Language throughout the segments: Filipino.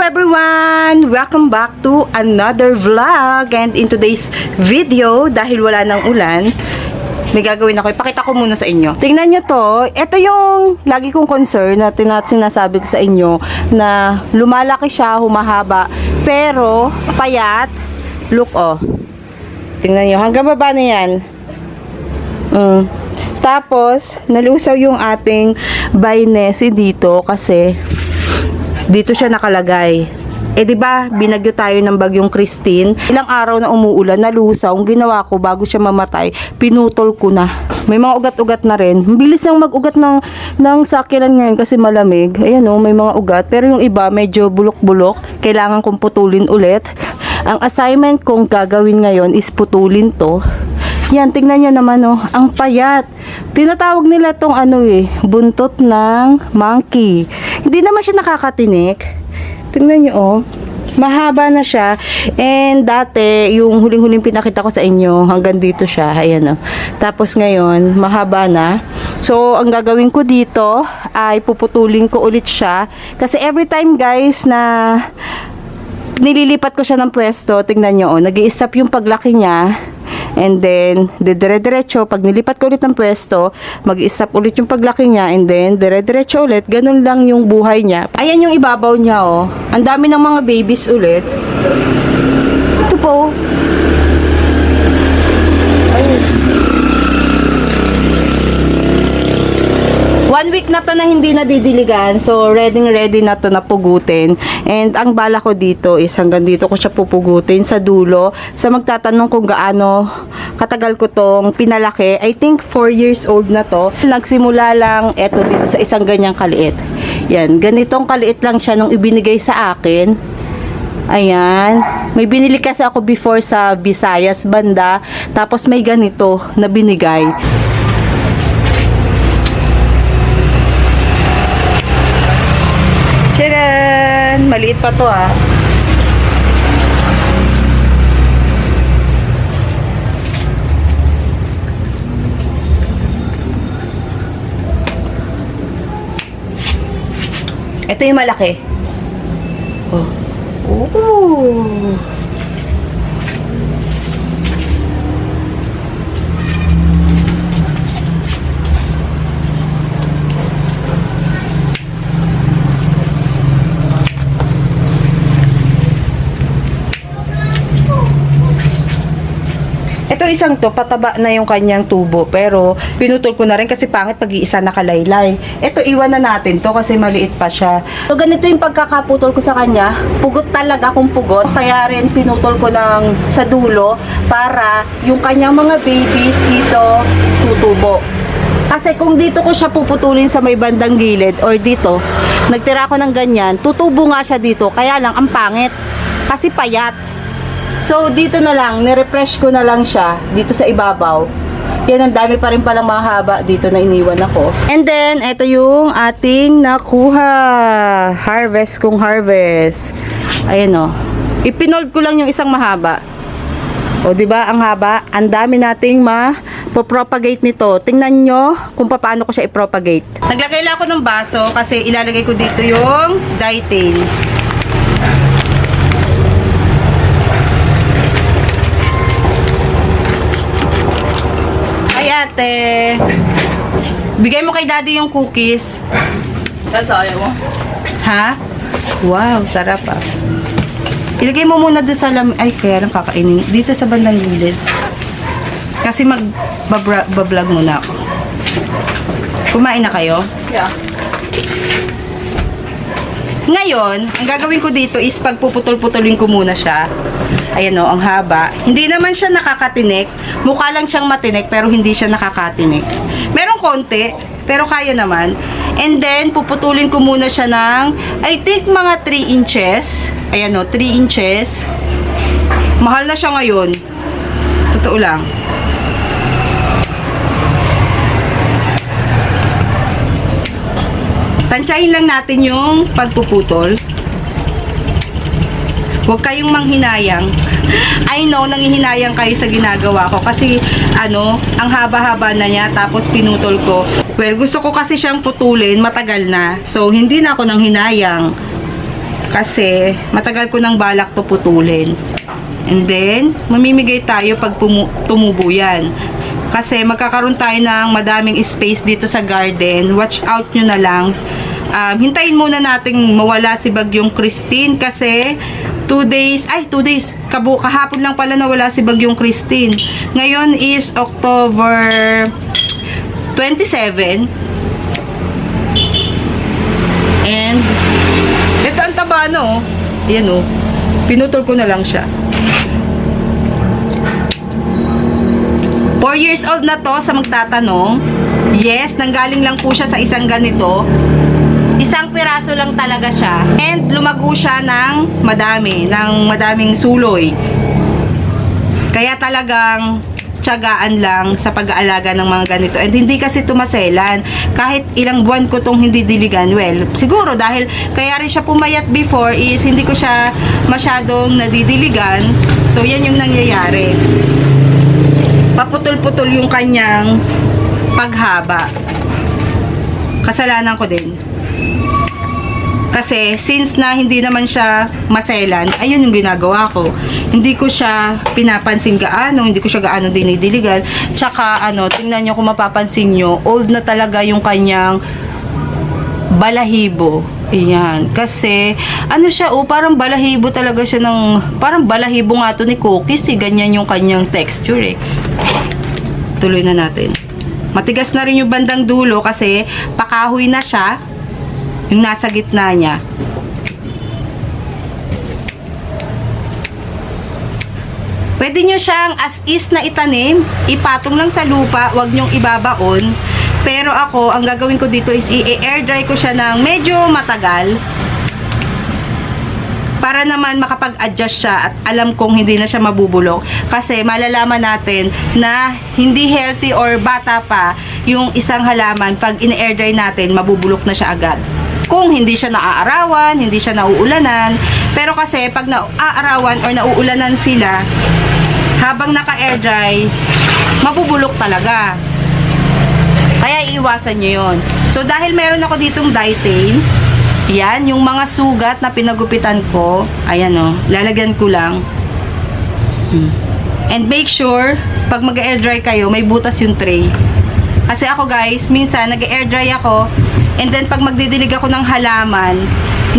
everyone! Welcome back to another vlog. And in today's video, dahil wala ng ulan, may gagawin ako. Ipakita ko muna sa inyo. Tingnan nyo to. Ito yung lagi kong concern na sinasabi ko sa inyo na lumalaki siya, humahaba, pero payat. Look, oh. Tingnan nyo. Hanggang baba na yan. Tapos, nalusaw yung ating bainesi dito kasi dito siya nakalagay. Eh, di ba, binagyo tayo ng bagyong Christine. Ilang araw na umuulan, nalusaw. Ang ginawa ko, bago siya mamatay, pinutol ko na. May mga ugat-ugat na rin. Bilis nang mag-ugat ng sakinan ngayon kasi malamig. Ayan o, may mga ugat. Pero yung iba, medyo bulok-bulok. Kailangan kong putulin ulit. Ang assignment kong gagawin ngayon is putulin to. Yan, tingnan nyo naman oh, ang payat. Tinatawag nila tong buntot ng monkey. Hindi naman siya nakakatinik. Tingnan nyo oh, mahaba na siya. And dati, yung huling-huling pinakita ko sa inyo, hanggang dito siya. Ayan oh. Tapos ngayon, mahaba na. So, ang gagawin ko dito ay puputulin ko ulit siya. Kasi every time guys na nililipat ko siya ng pwesto, tingnan nyo oh, nag-i-stop yung paglaki niya. And then, dire-diretso, pag nilipat ko ulit ng pwesto, mag-i-stop ulit yung paglaki niya, and then, dire-diretso ulit, ganun lang yung buhay niya. Ayan yung ibabaw niya, oh. Ang dami ng mga babies ulit. Ito po. Ayun. 1 week na to na hindi nadidiligan, so ready na to na pugutin. And ang bala ko dito is hanggang dito ko siya pupugutin sa dulo. Sa magtatanong kung gaano katagal ko tong pinalaki, I think 4 years old na to. Nagsimula lang eto dito sa isang ganyang kaliit. Yan, ganitong kaliit lang siya nung ibinigay sa akin. Ayan, may binili kasi ako before sa Visayas banda, tapos may ganito na binigay. Tcharan! Maliit pa to ah. Ito yung malaki. Oh. Oh. Ito isang to, pataba na yung kanyang tubo. Pero, pinutol ko na rin kasi pangit pag-iisa nakalaylay. Ito, iwan na natin to kasi maliit pa siya. So, ganito yung pagkakaputol ko sa kanya. Pugot talaga akong pugot. Kaya rin, pinutol ko sa dulo para yung kanyang mga babies dito tutubo. Kasi kung dito ko siya puputulin sa may bandang gilid or dito, nagtira ko ng ganyan, tutubo nga siya dito. Kaya lang, ang pangit. Kasi payat. So, dito na lang, nirefresh ko na lang siya dito sa ibabaw. Yan, ang dami pa rin palang mahaba dito na iniwan ako. And then, ito yung ating nakuha. Harvest kong harvest. Ayan o. Ipinold ko lang yung isang mahaba. O, diba? Ang haba. Ang dami nating ma-propagate nito. Tingnan nyo kung paano ko siya i-propagate. Naglagay lang ako ng baso kasi ilalagay ko dito yung dietane. Ate, bigay mo kay daddy yung cookies. Ito, ayaw mo? Ha? Wow, sarap ah. Ilagay mo muna doon sa ay, kaya lang kakainin. Dito sa bandang gilid. Kasi mag-vlog muna ako. Kumain na kayo? Yeah. Ngayon, ang gagawin ko dito is pagpuputol-putulin ko muna siya. Ayan o, ang haba. Hindi naman siya nakakatinik. Mukha lang siyang matinik, pero hindi siya nakakatinik. Merong konti, pero kaya naman. And then, puputulin ko muna siya ng, I think, mga 3 inches. Ayan o, 3 inches. Mahal na siya ngayon. Totoo lang. Tansyahin lang natin yung pagpuputol. Huwag kayong manghinayang. I know, nanghihinayang kayo sa ginagawa ko. Kasi, ang haba-haba na niya. Tapos, pinutol ko. Well, gusto ko kasi siyang putulin. Matagal na. So, hindi na ako nanghinayang. Kasi matagal ko nang balak to putulin. And then, mamimigay tayo pag tumubo yan. Kasi magkakaroon tayo ng madaming space dito sa garden. Watch out nyo na lang. Hintayin muna nating mawala si Bagyong Christine kasi 2 days, kahapon lang pala nawala si Bagyong Christine. Ngayon is October 27. And ito ang taba, no? Ayan, oh. Pinutol ko na lang siya. 4 years old na to sa magtatanong. Yes, nanggaling lang po siya sa isang ganito. Isang piraso lang talaga siya. And lumago siya ng madaming suloy. Kaya talagang tiyagaan lang sa pag-aalaga ng mga ganito. And hindi kasi tumaselan. Kahit ilang buwan ko tong hindi diligan. Well, siguro dahil kaya rin siya pumayat before is hindi ko siya masyadong nadidiligan. So, yan yung nangyayari. Paputol-putol yung kanyang paghaba. Kasalanan ko din. Kasi, since na hindi naman siya maselan, ayun yung ginagawa ko. Hindi ko siya pinapansin gaano, hindi ko siya gaano dinidiligan. Tsaka, tingnan nyo kung mapapansin nyo, old na talaga yung kanyang balahibo. Ayan. Kasi, siya, parang balahibo talaga siya parang balahibo nga to ni Cookies, ganyan yung kanyang texture, Tuloy na natin. Matigas na rin yung bandang dulo kasi pakahoy na siya. Yung nasa gitna niya. Pwede nyo siyang as is na itanim, ipatong lang sa lupa, wag nyong ibabaon. Pero ako, ang gagawin ko dito is i-air dry ko siya ng medyo matagal. Para naman makapag-adjust siya at alam kong hindi na siya mabubulok. Kasi malalaman natin na hindi healthy or bata pa yung isang halaman pag in-air dry natin, mabubulok na siya agad. Kung hindi siya naaarawan, hindi siya nauulanan. Pero kasi pag naaarawan or nauulanan sila, habang naka-air dry, mabubulok talaga. Kaya iiwasan nyo yun. So dahil meron ako ditong dietane, yan, yung mga sugat na pinagupitan ko, ayan lalagyan ko lang. And make sure, pag mag-air dry kayo, may butas yung tray. Kasi ako guys, minsan nag-air dry ako, and then pag magdidilig ako ng halaman,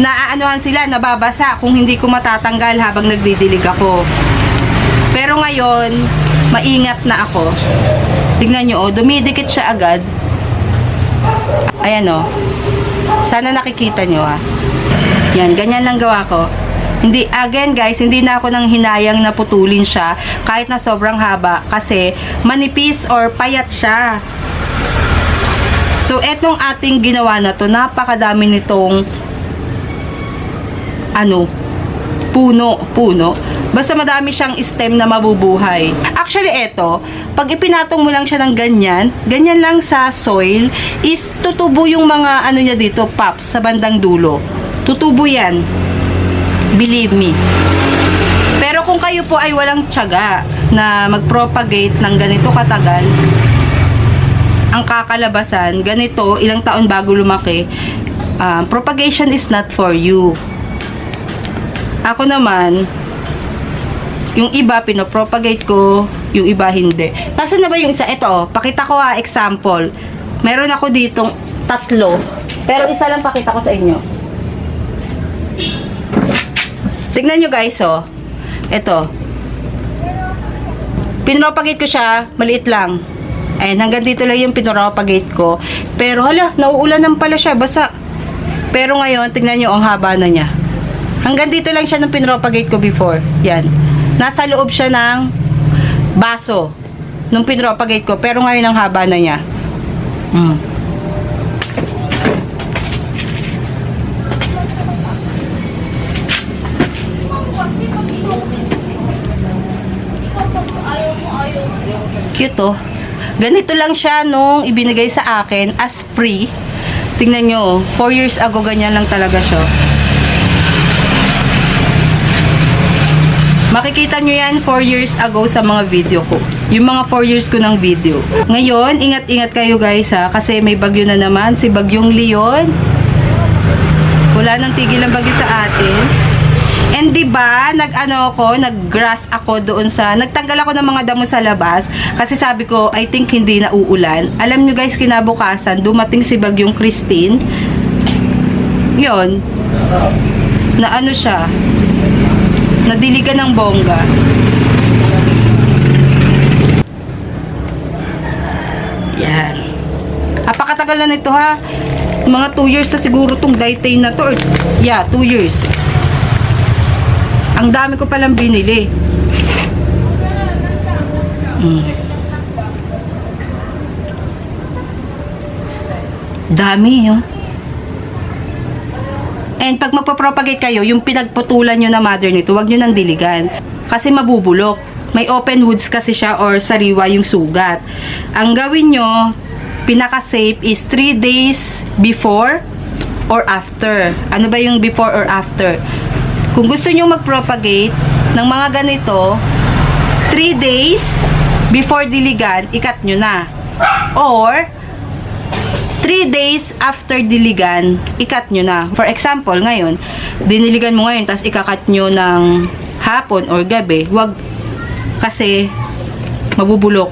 naaanuhan sila, nababasa kung hindi ko matatanggal habang nagdidilig ako. Pero ngayon, maingat na ako. Tignan nyo, dumidikit siya agad. Ayan sana nakikita nyo Yan, ganyan lang gawa ko. Hindi, again guys, hindi na ako nang hinayang na putulin siya kahit na sobrang haba kasi manipis or payat siya. So, etong ating ginawa na to, napakadami nitong puno. Basta madami siyang stem na mabubuhay. Actually, eto, pag ipinatong mo lang siya ng ganyan lang sa soil, is tutubo yung mga niya dito, pops, sa bandang dulo. Tutubo yan. Believe me. Pero kung kayo po ay walang tiyaga na mag-propagate ng ganito katagal, ang kakalabasan, ganito, ilang taon bago lumaki, propagation is not for you. Ako naman, yung iba, pinopropagate ko, yung iba hindi. Kasi na ba yung isa? Ito, pakita ko example. Meron ako ditong 3. Pero isa lang pakita ko sa inyo. Tignan nyo guys, Ito. Pinopagate ko siya, maliit lang. Ayan, hanggang dito lang yung pinopagate ko. Pero hala, nauulanan pala siya, basa. Pero ngayon, tignan nyo ang haba na niya. Hanggang dito lang siya nung pinopagate ko before. Yan. Nasa loob siya ng baso nung pinopagate ko. Pero ngayon ang haba na niya. Cute Ganito lang siya nung ibinigay sa akin as free. Tingnan nyo, 4 years ago ganyan lang talaga siya. Makikita nyo yan 4 years ago sa mga video ko. Yung mga 4 years ko ng video. Ngayon, ingat-ingat kayo guys kasi may bagyo na naman. Si Bagyong Leon. Wala wala nang tigil ang bagyo sa atin. And 'di ba, nag-grass ako doon nagtanggal ako ng mga damo sa labas kasi sabi ko, I think hindi na uulan. Alam nyo guys, kinabukasan dumating si Bagyong Christine. 'Yon. Na siya? Nadiligan ng bongga. Yan. Apakatagal na nito ha. Mga 2 years na siguro tong Daytane na to. 2 years. Ang dami ko palang binili. Dami, yun. And pag magpa-propagate kayo, yung pinagputulan nyo na mother nito, wag nyo nang diligan. Kasi mabubulok. May open woods kasi siya or sariwa yung sugat. Ang gawin nyo, pinaka-safe is 3 days before or after. Ano ba yung before or after? Kung gusto nyo mag-propagate ng mga ganito, 3 days before diligan, ikat nyo na. Or, 3 days after diligan, ikat nyo na. For example, ngayon, diniligan mo ngayon, tapos ikakat nyo ng hapon or gabi, wag kasi mabubulok.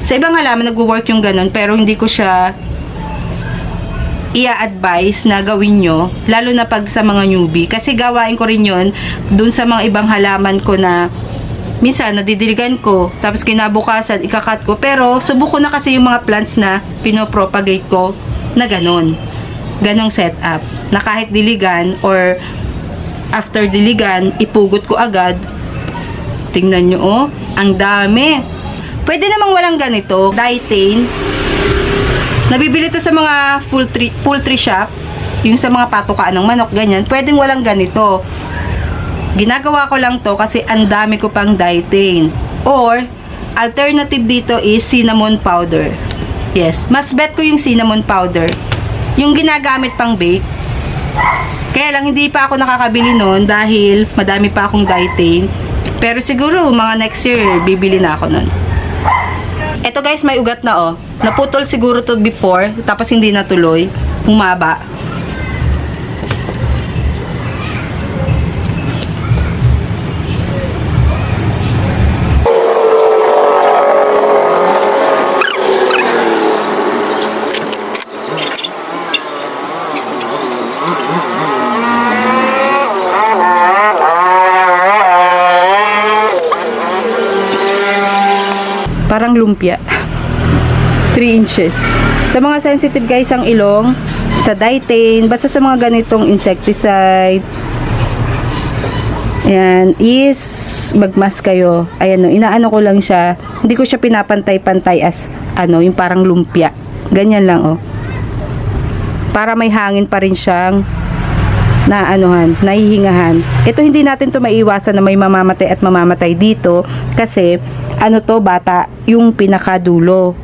Sa ibang halaman, nagwo-work yung ganun, pero hindi ko siya i-advise na gawin nyo, lalo na pag sa mga newbie. Kasi gawain ko rin yun dun sa mga ibang halaman ko na minsan nadidiligan ko, tapos kinabukasan ikakat ko. Pero subok ko na kasi yung mga plants na pinopropagate ko na ganun. Ganong setup. Na kahit diligan or after diligan, ipugot ko agad. Tingnan nyo, oh. Ang dami. Pwede namang walang ganito. Daytane. Nabibili to sa mga poultry shop, yung sa mga patukaan ng manok, ganyan. Pwedeng walang ganito. Ginagawa ko lang to kasi ang dami ko pang Daytane. Or, alternative dito is cinnamon powder. Yes, mas bet ko yung cinnamon powder. Yung ginagamit pang bake. Kaya lang, hindi pa ako nakakabili nun dahil madami pa akong Daytane. Pero siguro, mga next year, bibili na ako nun. Eto guys, may ugat na oh. Naputol siguro to before, tapos hindi natuloy. Humaba. Parang lumpia. 3 inches. Sa mga sensitive guys ang ilong, sa Daytane, basta sa mga ganitong insecticide, ayan, is magmas kayo. Ayan o, inaano ko lang siya. Hindi ko siya pinapantay-pantay as, yung parang lumpia. Ganyan lang o. Para may hangin pa rin siyang nahihingahan. Ito hindi natin to maiiwasan na may mamamatay at mamamatay dito kasi bata yung pinakadulo.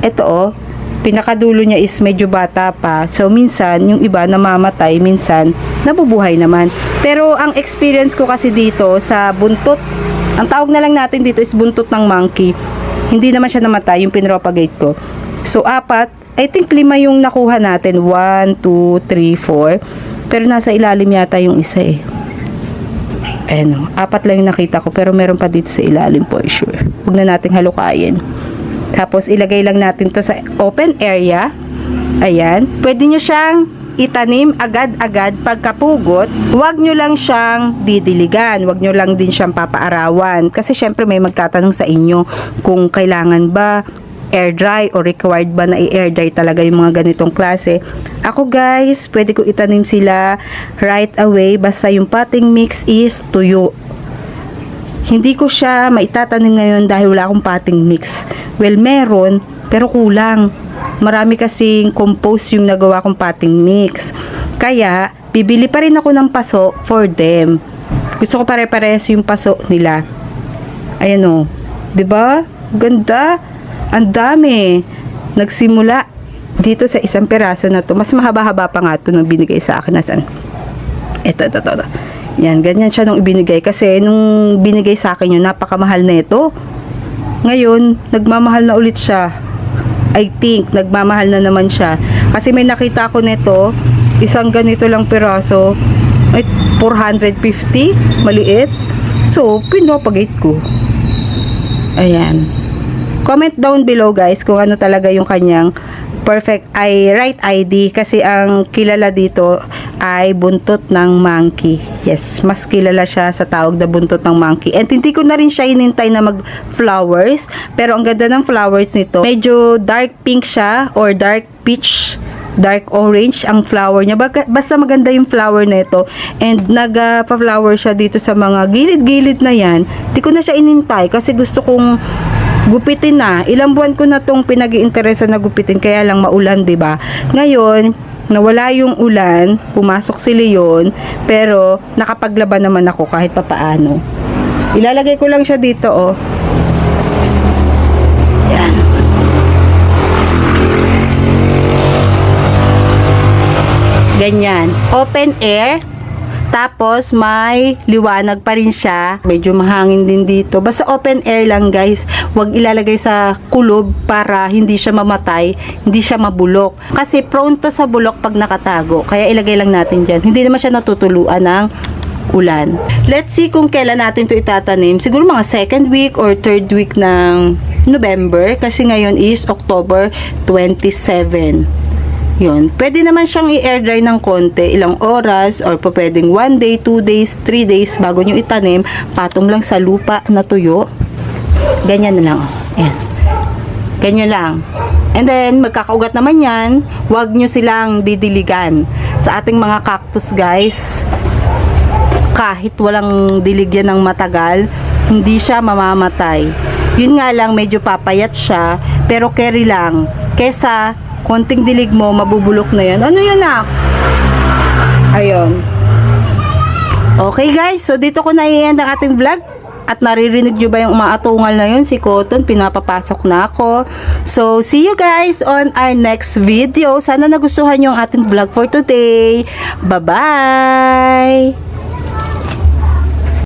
Ito pinakadulo niya is medyo bata pa. So minsan yung iba namamatay, minsan nabubuhay naman. Pero ang experience ko kasi dito sa buntot, ang tawag na lang natin dito is buntot ng monkey. Hindi naman siya namatay yung pinropagate ko. So 4, I think 5 yung nakuha natin. 1, 2, 3, 4. Pero nasa ilalim yata yung isa eh. Ayan, 4 lang yung nakita ko. Pero meron pa dito sa ilalim for sure. Huwag na nating halukayin. Tapos ilagay lang natin to sa open area. Ayan. Pwede nyo siyang itanim agad-agad pagkapugot. Huwag nyo lang siyang didiligan. Huwag nyo lang din siyang papaarawan. Kasi syempre may magtatanong sa inyo kung kailangan ba air dry o required ba na i-air dry talaga yung mga ganitong klase. Ako guys, pwede ko itanim sila right away basta yung potting mix is tuyo. Hindi ko siya maitatanim ngayon dahil wala akong potting mix. Well, meron, pero kulang. Marami kasing compost yung nagawa kong potting mix. Kaya, bibili pa rin ako ng paso for them. Gusto ko pare-pares yung paso nila. Ayan o. Diba? Ganda. Ang dami. Nagsimula dito sa isang peraso na to. Mas mahaba-haba pa nga ito nung binigay sa akin. Nasaan? Ito. Yan, ganyan siya nung ibinigay. Kasi nung binigay sa akin yun, napakamahal na ito. Ngayon, nagmamahal na ulit siya. I think, nagmamahal na naman siya. Kasi may nakita ko nito Isang ganito lang piraso ay 450, maliit. So, pinapagate ko. Ayan. Comment down below guys kung ano talaga yung kanyang perfect right ID kasi ang kilala dito ay buntot ng monkey. Yes, mas kilala siya sa tawag na buntot ng monkey. And hindi ko na rin siya hinintay na mag-flowers, pero ang ganda ng flowers nito. Medyo dark pink siya or dark peach, dark orange ang flower niya. Basta maganda yung flower nito. And nagpa-flower siya dito sa mga gilid-gilid na yan. Hindi ko na siya inintay kasi gusto kong gupitin na. Ilang buwan ko na tong pinag-iinteresan na gupitin kaya lang maulan, 'di ba? Ngayon, nawala yung ulan, pumasok si Leon, pero nakapaglaban naman ako kahit papaano. Ilalagay ko lang siya dito, oh. Yan. Ganyan. Open air. Tapos, may liwanag pa rin siya. Medyo mahangin din dito. Basta open air lang, guys. Huwag ilalagay sa kulob para hindi siya mamatay, hindi siya mabulok. Kasi prone to sa bulok pag nakatago. Kaya ilagay lang natin dyan. Hindi naman siya natutuluan ng ulan. Let's see kung kailan natin to itatanim. Siguro mga second week or third week ng November. Kasi ngayon is October 27. Yun. Pwede naman siyang i-air dry ng konti, ilang oras, or pa pwedeng 1 day, 2 days, 3 days bago nyo itanim, patong lang sa lupa na tuyo. Ganyan na lang. Ayan. Ganyan lang. And then, magkakaugat naman yan, huwag nyo silang didiligan. Sa ating mga cactus, guys, kahit walang diligyan ng matagal, hindi siya mamamatay. Yun nga lang, medyo papayat siya, pero carry lang. Kesa, konting dilig mo, mabubulok na yan. Ano yun ah? Ayun. Okay guys, so dito ko na i-end ang ating vlog. At naririnig nyo ba yung umaatungal na yun? Si Cotton, pinapapasok na ako. So, see you guys on our next video. Sana nagustuhan nyo ang ating vlog for today. Bye-bye!